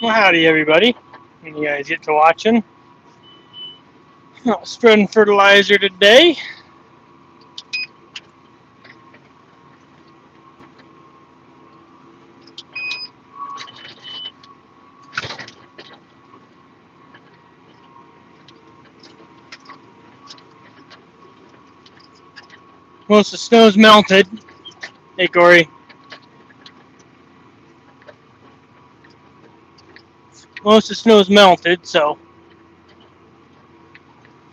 Well, howdy everybody. You guys get to watching. Spreading fertilizer today. Most of the snow's melted. Hey Corey. Most of the snow's melted, so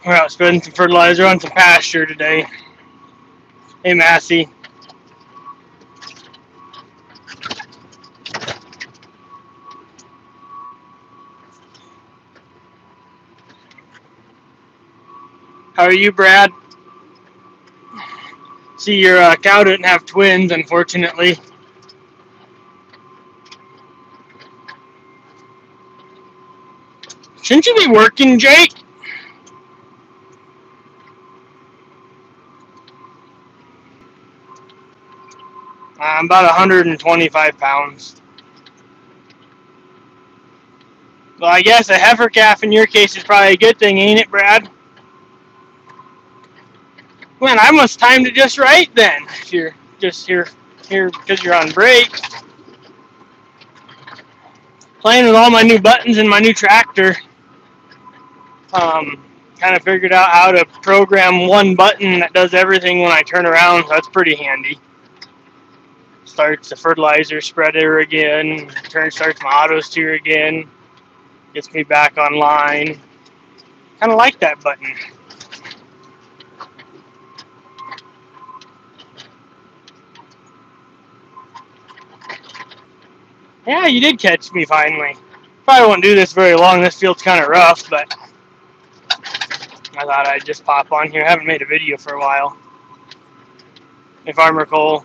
we're out spreading some fertilizer on some pasture today. Hey Massey. How are you, Brad? See, your cow didn't have twins, unfortunately. Shouldn't you be working, Jake? I'm about 125 pounds. Well, I guess a heifer calf in your case is probably a good thing, ain't it, Brad? Man, I must timed it just right then. If you're just here because you're on break. Playing with all my new buttons in my new tractor. Kind of figured out how to program one button that does everything when I turn around, so that's pretty handy. Starts the fertilizer spreader again, starts my auto steer again, gets me back online. Kind of like that button. Yeah, you did catch me finally. Probably won't do this very long, this field's kind of rough, but I thought I'd just pop on here. I haven't made a video for a while. Hey, Farmer Cole.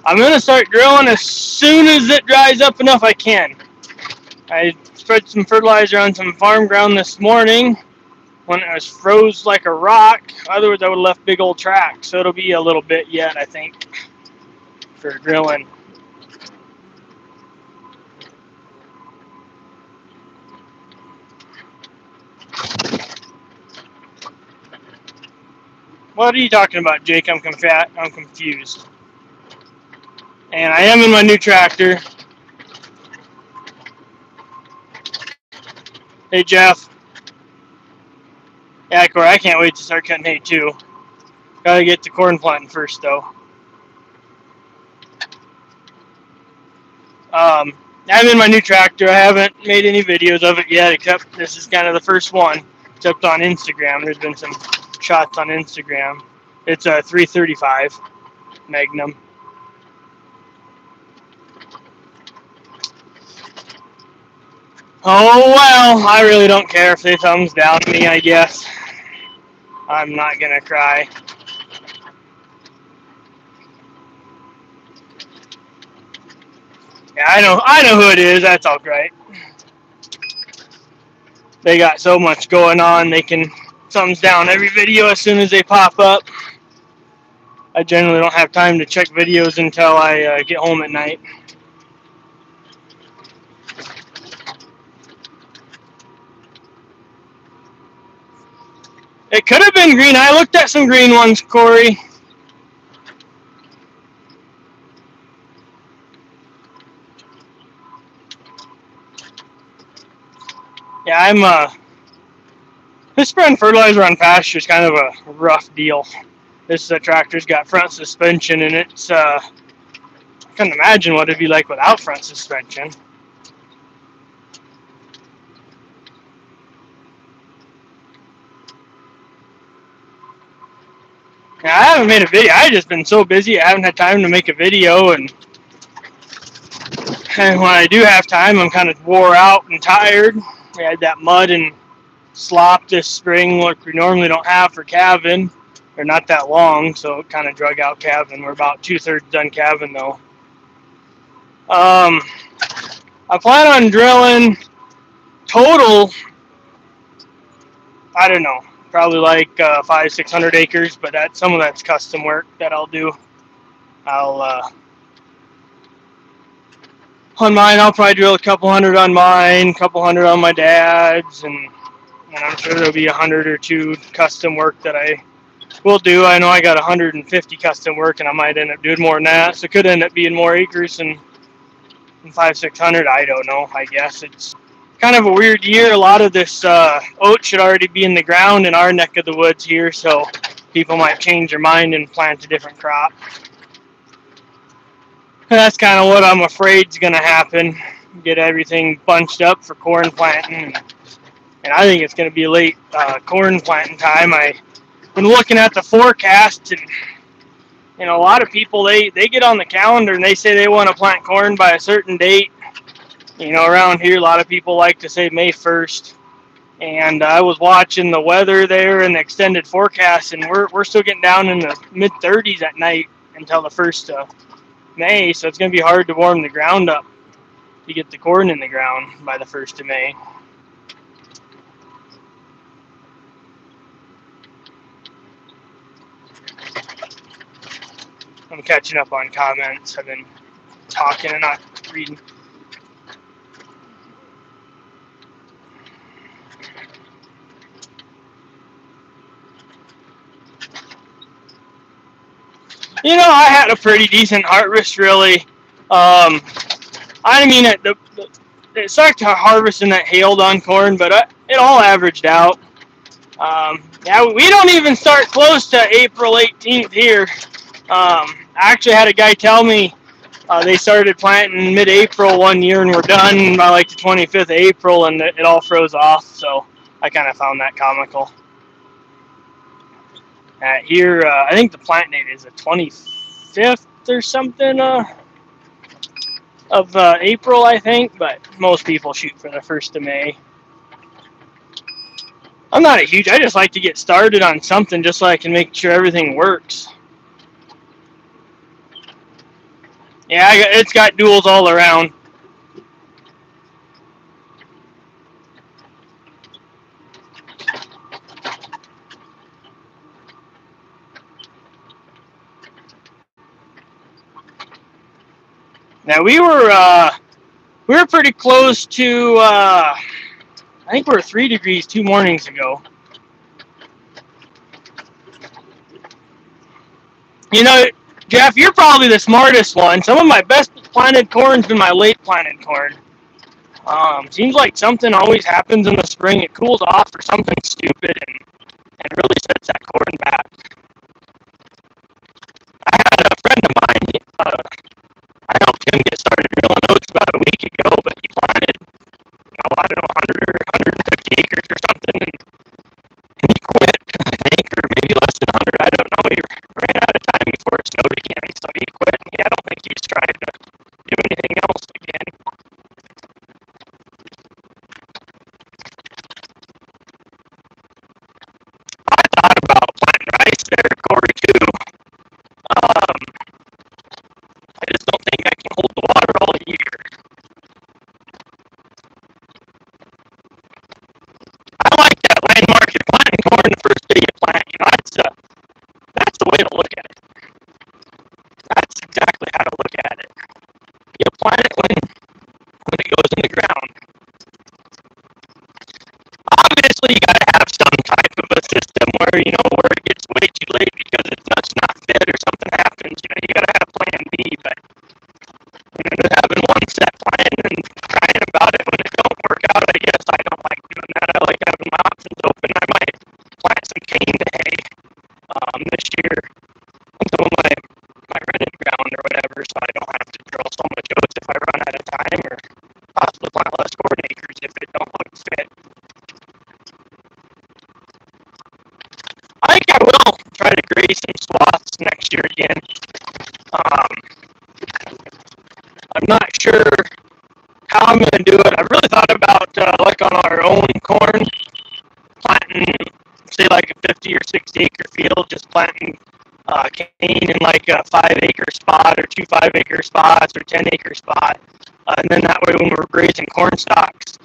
I'm going to start drilling as soon as it dries up enough I can. I spread some fertilizer on some farm ground this morning when it was froze like a rock. Otherwise, I would have left big old tracks. So it'll be a little bit yet, I think, for drilling. What are you talking about, Jake? I'm confused. And I am in my new tractor. Hey, Jeff. Yeah, Corey, I can't wait to start cutting hay, too. Gotta get to corn planting first, though. I'm in my new tractor. I haven't made any videos of it yet, except this is kind of the first one, except on Instagram. There's been some shots on Instagram. It's a 335 Magnum. Oh, well, I really don't care if they thumbs down me, I guess. I'm not gonna cry. Yeah, I know who it is. That's all right. They got so much going on, they can thumbs down every video as soon as they pop up. I generally don't have time to check videos until I get home at night. It could have been green. I looked at some green ones, Corey. Yeah, this spreading fertilizer on pasture is kind of a rough deal. This tractor's got front suspension, and it's, I can't imagine what it'd be like without front suspension. Yeah, I haven't made a video. I've just been so busy, I haven't had time to make a video, and when I do have time, I'm kind of wore out and tired. We had that mud and slop this spring, like we normally don't have for calving. They're not that long, so it kind of drug out calving. We're about 2/3 done calving, though. I plan on drilling total, I don't know, probably like 500-600 acres, but some of that's custom work that I'll do. on mine. I'll probably drill a couple hundred on mine, a couple hundred on my dad's, and I'm sure there'll be 100 or two custom work that I will do. I know I got 150 custom work, and I might end up doing more than that. So it could end up being more acres than 500-600. I don't know. I guess it's kind of a weird year. A lot of this oat should already be in the ground in our neck of the woods here, so people might change their mind and plant a different crop. And that's kind of what I'm afraid is going to happen. Get everything bunched up for corn planting, and I think it's going to be late corn planting time. I've been looking at the forecast, and a lot of people they get on the calendar and they say they want to plant corn by a certain date. Around here, a lot of people like to say May 1st. And I was watching the weather there and the extended forecast, and we're still getting down in the mid-30s at night until the 1st of May. So it's going to be hard to warm the ground up to get the corn in the ground by the 1st of May. I'm catching up on comments. I've been talking and not reading. I had a pretty decent harvest, really. It sucked harvesting that hailed on corn, but it all averaged out. Yeah, we don't even start close to April 18th here. I actually had a guy tell me they started planting mid-April one year and we're done by like the 25th of April, and it all froze off. So I kind of found that comical. Here, I think the plant date is the 25th or something of April, I think, but most people shoot for the 1st of May. I'm not I just like to get started on something just so I can make sure everything works. Yeah, it's got duals all around. Now we were pretty close to I think we were 3 degrees 2 mornings ago. Jeff, you're probably the smartest one. Some of my best planted corn's been my late planted corn. Seems like something always happens in the spring. It cools off or something stupid and really sets that corn back. I had a friend of mine, I helped him get started drilling oats about a week ago, but he planted, I don't know, 100 or 150 acres or something, and he quit, I think, or maybe less than 100, I don't know. He ran out of time before it snowed again, so he quit, and I don't think he's tried to do anything else again. I thought about planting rice there, Corey, too. I just don't think I can hold the water all year. I like that landmark. You're planting corn the first day you plant. That's the way to look at it. That's exactly how to look at it. You plant it when it goes in the ground. Obviously, you got to have some type of a system where it gets way too late because it's not fit or something happens. You got to have plan B, but just having one set plan and crying about it when it don't work out, I guess I don't like doing that. I like having my options open. I might plant some cane to hay this year on some of my rented ground or whatever, so I don't have to drill so much oats if I run out of time, or possibly plant less corn acres if it don't look fit. I think I will try to graze some swaths next year again. I'm not sure how I'm going to do it. I really thought about, like on our own corn, planting, say like a 50 or 60 acre field, just planting cane in like a 5-acre spot or 2 5-acre spots or 10-acre spot. And then that way when we're grazing corn stalks,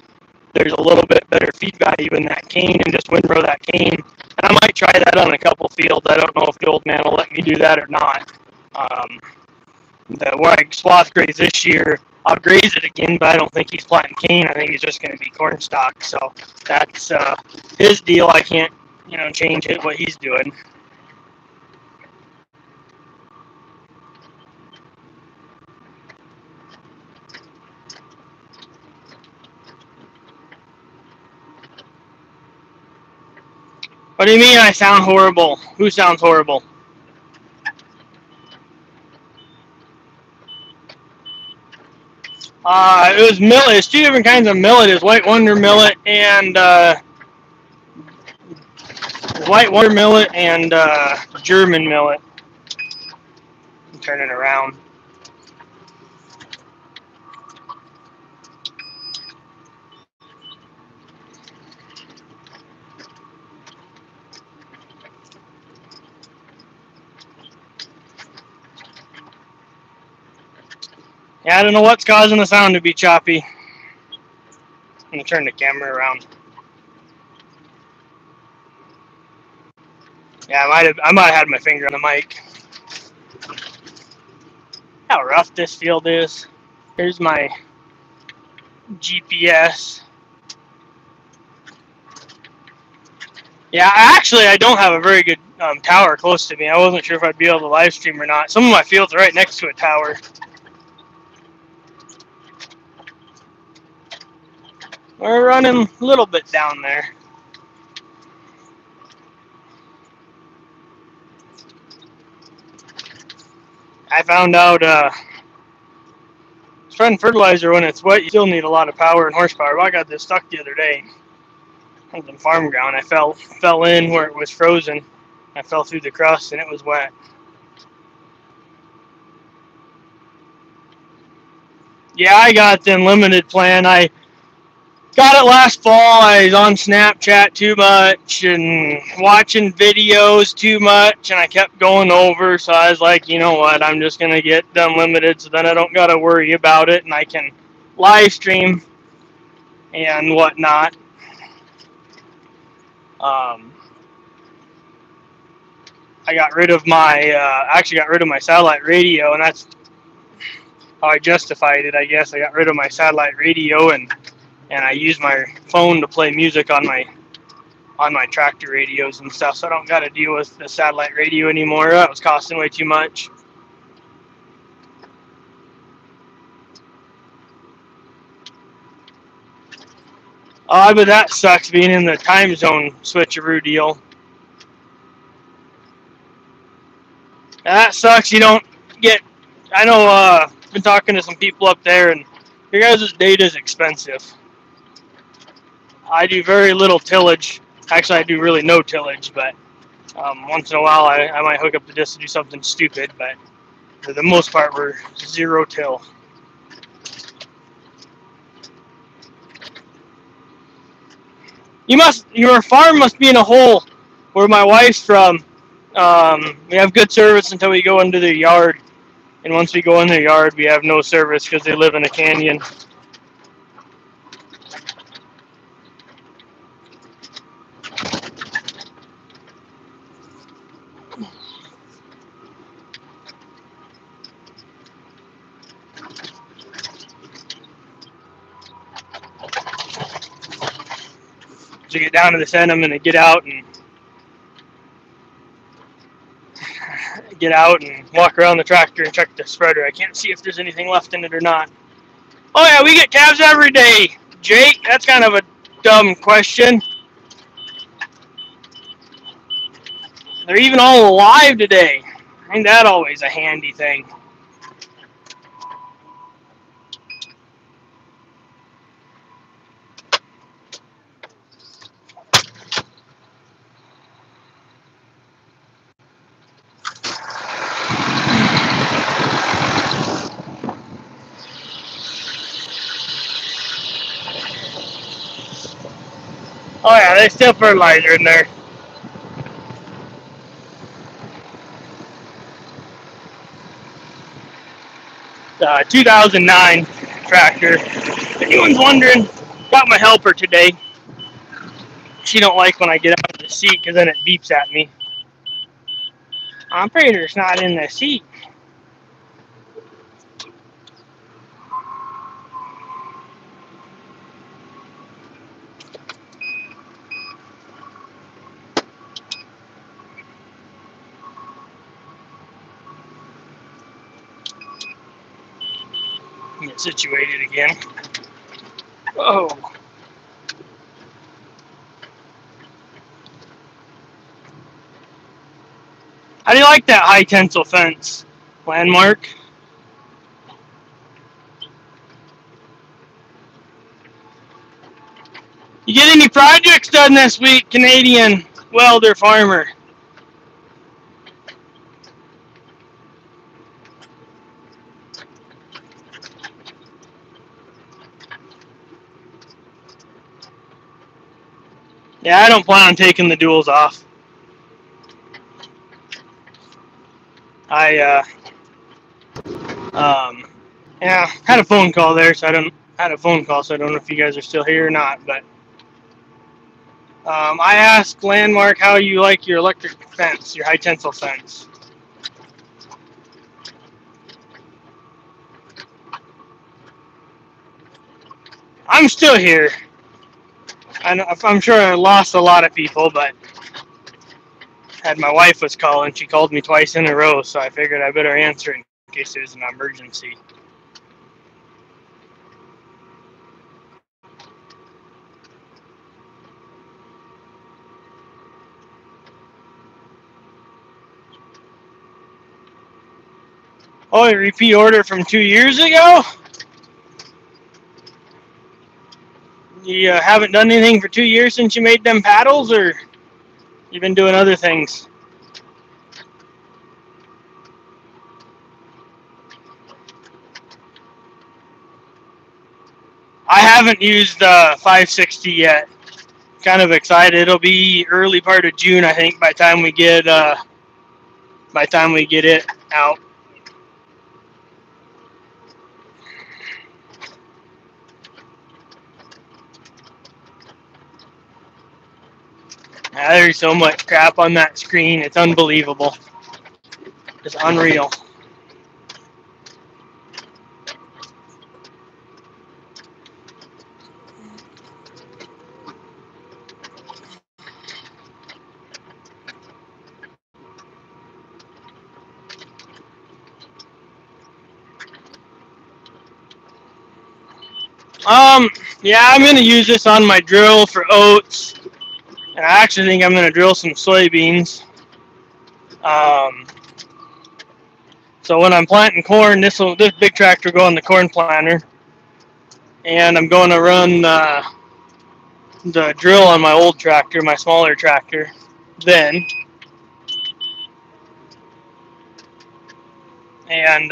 there's a little bit better feed value in that cane and just windrow that cane. And I might try that on a couple fields. I don't know if the old man will let me do that or not. Where I swath graze this year, I'll graze it again, but I don't think he's planting cane. I think he's just going to be corn stalk. So that's his deal. I can't, change it, what he's doing. What do you mean I sound horrible? Who sounds horrible? It was millet. It's two different kinds of millet. It's white wonder millet and German millet. I'm turning around. Yeah, I don't know what's causing the sound to be choppy. I'm gonna turn the camera around. Yeah, I might have had my finger on the mic. How rough this field is. Here's my GPS. Yeah, actually, I don't have a very good tower close to me. I wasn't sure if I'd be able to live stream or not. Some of my fields are right next to a tower. We're running a little bit down there. I found out spreading fertilizer when it's wet, you still need a lot of power and horsepower. Well, I got this stuck the other day on some farm ground. I fell in where it was frozen. I fell through the crust and it was wet. Yeah, I got the unlimited plan. I got it last fall. I was on Snapchat too much and watching videos too much, and I kept going over. So I was like, you know what? I'm just gonna get the unlimited, so then I don't gotta worry about it, and I can live stream and whatnot. I got rid of my actually got rid of my satellite radio, and that's how I justified it. I guess I got rid of my satellite radio and I use my phone to play music on my tractor radios and stuff, so I don't got to deal with the satellite radio anymore. That was costing way too much. But that sucks being in the time zone switcheroo deal. That sucks. You don't get. I know. I've been talking to some people up there, and your guys' data is expensive. I do very little tillage. Actually, I do really no tillage, but once in a while I might hook up the disc to do something stupid, but for the most part, we're zero till. Your farm must be in a hole where my wife's from. We have good service until we go into their yard, and once we go in their yard, we have no service because they live in a canyon. So you get down to this end, I'm going to get out and walk around the tractor and check the spreader. I can't see if there's anything left in it or not. Oh yeah, we get calves every day, Jake. That's kind of a dumb question. They're even all alive today. Ain't that always a handy thing? Oh yeah, there's still fertilizer in there. The 2009 tractor. If anyone's wondering, got my helper today. She don't like when I get out of the seat because then it beeps at me. Operator's not in the seat. Get situated again. Oh. How do you like that high tensile fence, Landmark? You get any projects done this week, Canadian welder farmer? Yeah, I don't plan on taking the duals off. Yeah, had a phone call there, so I don't know if you guys are still here or not. But I asked Landmark how you like your electric fence, your high tensile fence. I'm still here. I'm sure I lost a lot of people, but my wife was calling. She called me twice in a row, so I figured I better answer in case there's an emergency. Oh, a repeat order from 2 years ago? You haven't done anything for 2 years since you made them paddles, or you've been doing other things? I haven't used 560 yet. Kind of excited. It'll be early part of June, I think, by the time we get it out. There's so much crap on that screen. It's unbelievable. It's unreal. Yeah, I'm going to use this on my drill for oats. And I actually think I'm going to drill some soybeans. So when I'm planting corn, this big tractor will go on the corn planter. And I'm going to run the drill on my old tractor, my smaller tractor, then. And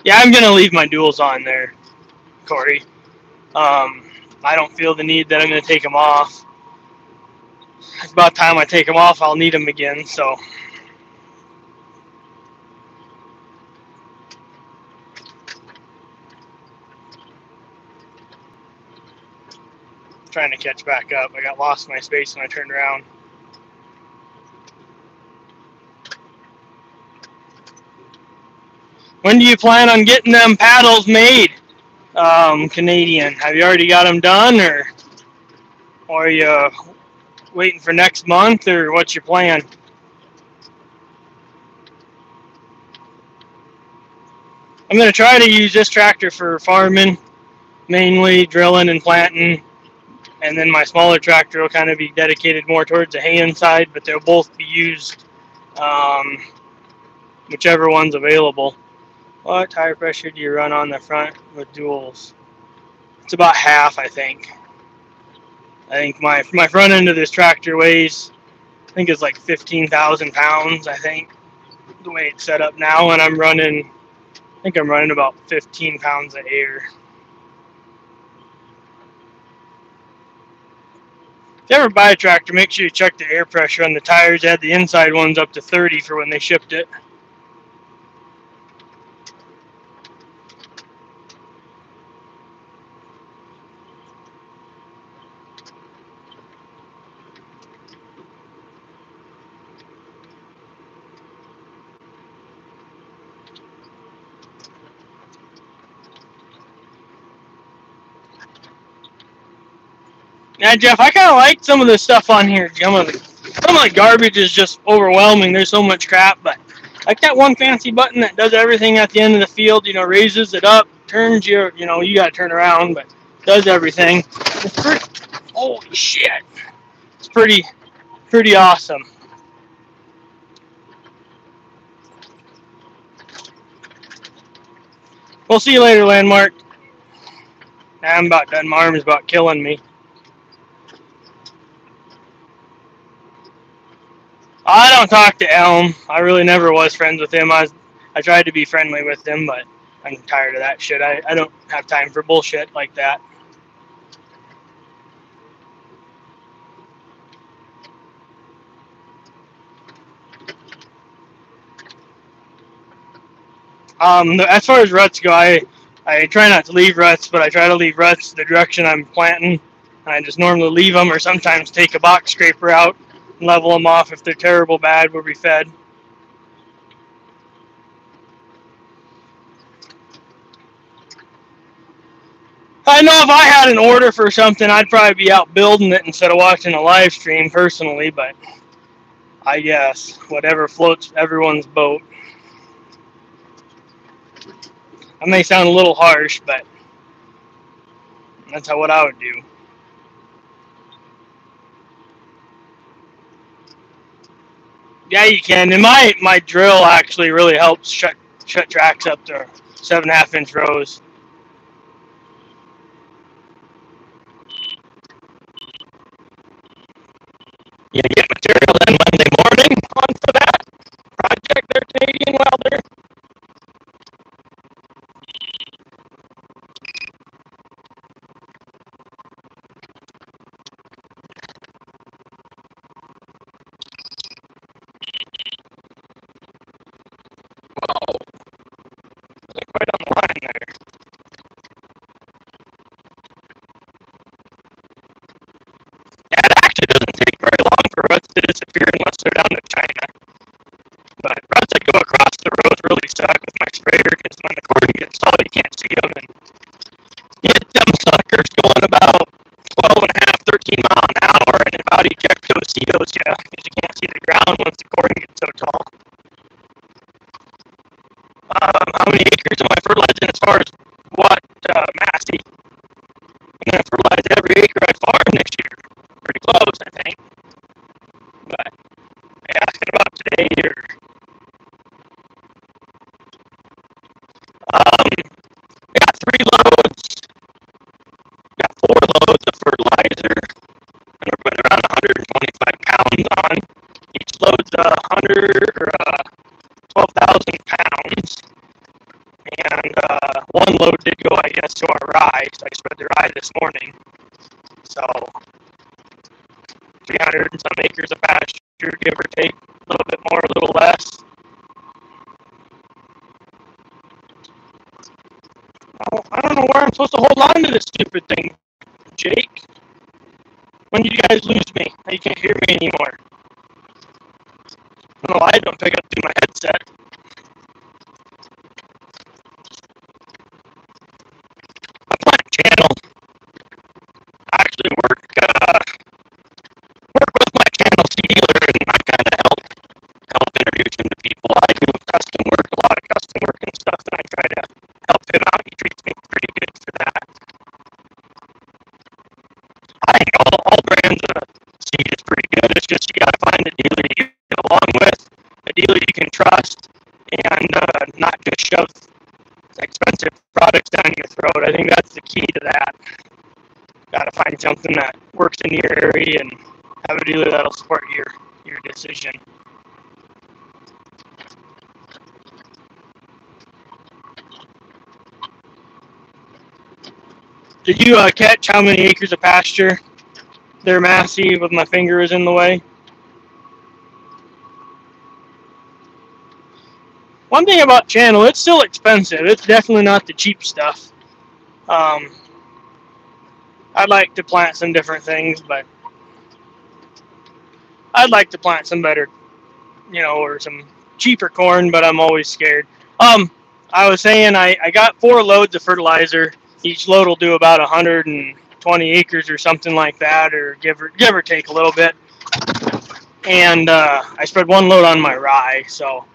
yeah, I'm going to leave my duals on there, Corey. I don't feel the need that I'm going to take them off. It's about time I take them off, I'll need them again, so. Trying to catch back up. I got lost in my space when I turned around. When do you plan on getting them paddles made, Canadian? Have you already got them done, or are you waiting for next month, or what's your plan? I'm going to try to use this tractor for farming, mainly drilling and planting, and then my smaller tractor will kind of be dedicated more towards the haying side, but they'll both be used, whichever one's available. What tire pressure do you run on the front with duals? It's about half, I think. I think my front end of this tractor weighs, I think it's like 15,000 pounds, I think, the way it's set up now, and I'm running about 15 pounds of air. If you ever buy a tractor, make sure you check the air pressure on the tires. They had the inside ones up to 30 for when they shipped it. Yeah, Jeff, I kind of like some of the stuff on here. Some of the garbage is just overwhelming. There's so much crap, but like that one fancy button that does everything at the end of the field, you know, raises it up, turns you, you know, you got to turn around, but does everything. It's pretty, holy shit. It's pretty awesome. We'll see you later, Landmark. I'm about done. My arm is about killing me. I don't talk to Elm. I really never was friends with him. I tried to be friendly with him, but I'm tired of that shit. I don't have time for bullshit like that. As far as ruts go, I try not to leave ruts, but I try to leave ruts the direction I'm planting. I just normally leave them, or sometimes take a box scraper out and level them off if they're terrible bad where we fed. I know if I had an order for something, I'd probably be out building it instead of watching a live stream personally, but I guess whatever floats everyone's boat. That may sound a little harsh, but that's what I would do. Yeah, you can. And my drill actually really helps shut tracks up to 7.5 inch rows. You get material in Monday morning on for that project there, Canadian welder. Wow, quite on the line there. Yeah, it actually doesn't take very long for ruts to disappear unless they're down to China. But ruts that go across the road really suck with my sprayer because when the corn gets tall, you can't see them. And you get them suckers going about 12.5, 13 mile an hour, and about ejectos you because you can't see the ground once the corn gets so tall. How many acres am I fertilizing as far as what, Massey? I'm going to fertilize every acre I farm next year. Pretty close, I think. But are you asking about today or? Got 3 loads. Got 4 loads of fertilizer. And we're putting around 125 pounds on. Each load's 12,000 pounds. And one load did go, I guess, to our rye. So I spread the rye this morning. So 300 and some acres of pasture, give or take, a little bit more, a little less. Oh, I don't know where I'm supposed to hold on to this stupid thing, Jake. When did you guys lose me? You can't hear me anymore. I don't know why I don't pick up through my headset. My plant channel. I actually work with my channel dealer, and I kind of help introduce him to people. I do custom work, a lot of custom work and stuff, and I try to help him out. He treats me pretty good for that. I think all brands of seed is pretty good. It's just you got to find a dealer you get along with, a dealer you can trust, and not just shove expensive products down your throat. I think that's the key to that. Got to find something that works in your area and have a dealer that'll support your decision. Did you catch how many acres of pasture there, Massey, with my finger is in the way? One thing about channel, it's still expensive. It's definitely not the cheap stuff. I'd like to plant some different things, but I'd like to plant some better, or some cheaper corn, but I'm always scared. I was saying I got 4 loads of fertilizer. Each load will do about 120 acres or something like that, or give or take a little bit. and I spread one load on my rye, so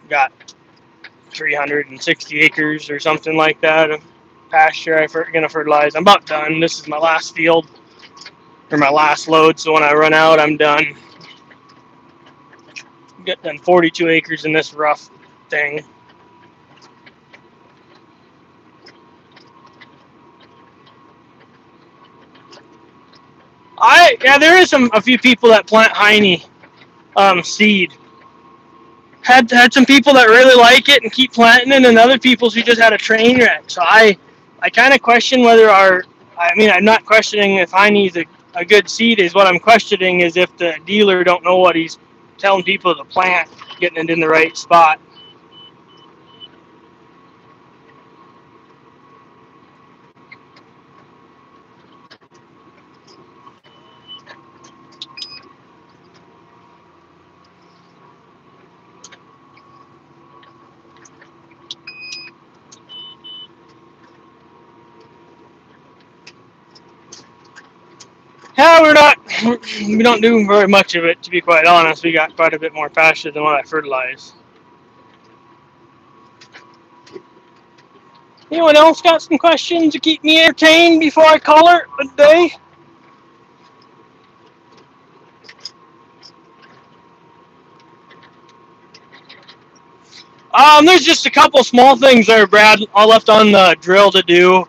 got 360 acres or something like that of pasture I'm gonna fertilize. I'm about done. This is my last field, or my last load, so when I run out, I'm done. Got done 42 acres in this rough thing. Yeah, there is a few people that plant Heine seed. Had some people that really like it and keep planting it, and other people who just had a train wreck. So I kind of question whether I'm not questioning if Heine's a good seed. Is what I'm questioning is if the dealer don't know what he's telling people to plant, getting it in the right spot. Yeah, we don't do very much of it, to be quite honest. We got quite a bit more pasture than what I fertilize. Anyone else got some questions to keep me entertained before I call it a day? There's just a couple small things there, Brad, all left on the drill to do.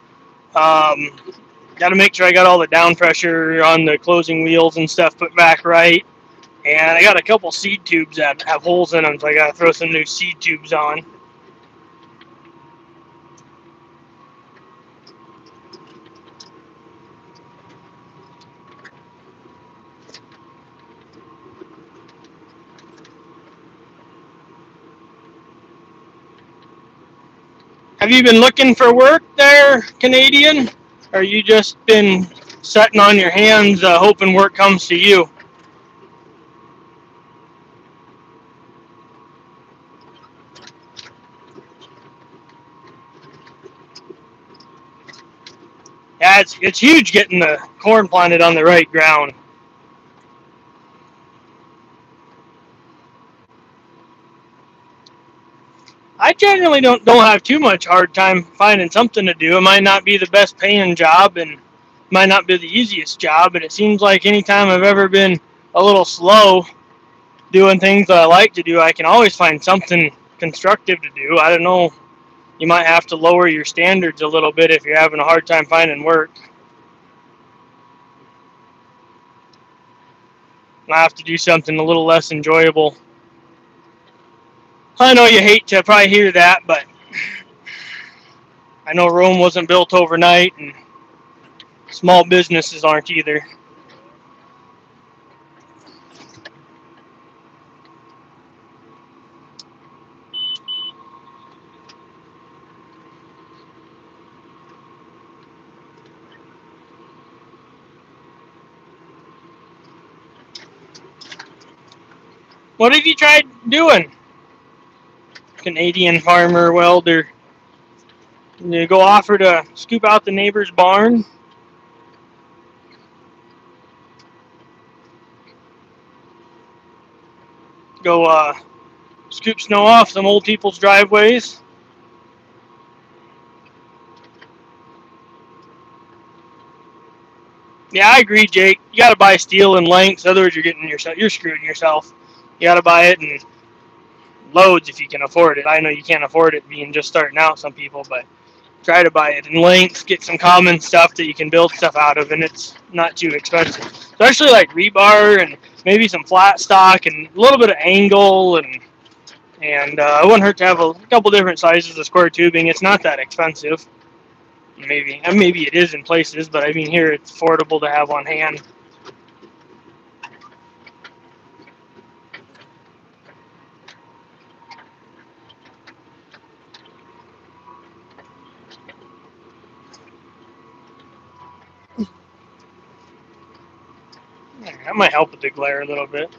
Got to make sure I got all the down pressure on the closing wheels and stuff put back right. And I got a couple seed tubes that have holes in them, so I got to throw some new seed tubes on. Have you been looking for work there, Canadian? Or you just been sitting on your hands hoping work comes to you? Yeah, it's huge getting the corn planted on the right ground. I generally don't have too much hard time finding something to do. It might not be the best paying job and might not be the easiest job, but it seems like anytime I've ever been a little slow doing things that I like to do, I can always find something constructive to do. I don't know. You might have to lower your standards a little bit if you're having a hard time finding work. I have to do something a little less enjoyable. I know you hate to probably hear that, but I know Rome wasn't built overnight, and small businesses aren't either. What have you tried doing, Canadian farmer welder? You go offer to scoop out the neighbor's barn? Go scoop snow off some old people's driveways? Yeah, I agree, Jake. You got to buy steel in lengths, otherwise you're screwing yourself. You got to buy it in loads if you can afford it. I know you can't afford it being just starting out, some people, but try to buy it in lengths. Get some common stuff that you can build stuff out of, and it's not too expensive. Especially like rebar and maybe some flat stock and a little bit of angle, and it wouldn't hurt to have a couple different sizes of square tubing. It's not that expensive. Maybe it is in places, but I mean here it's affordable to have on hand. That might help with the glare a little bit.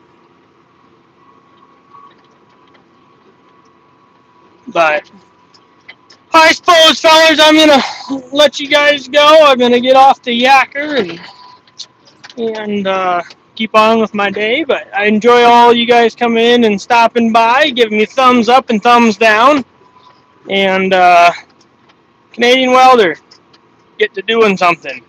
But I suppose, fellas, I'm gonna let you guys go. I'm gonna get off the yacker and keep on with my day. But I enjoy all you guys coming in and stopping by, giving me thumbs up and thumbs down. And Canadian Welder, get to doing something.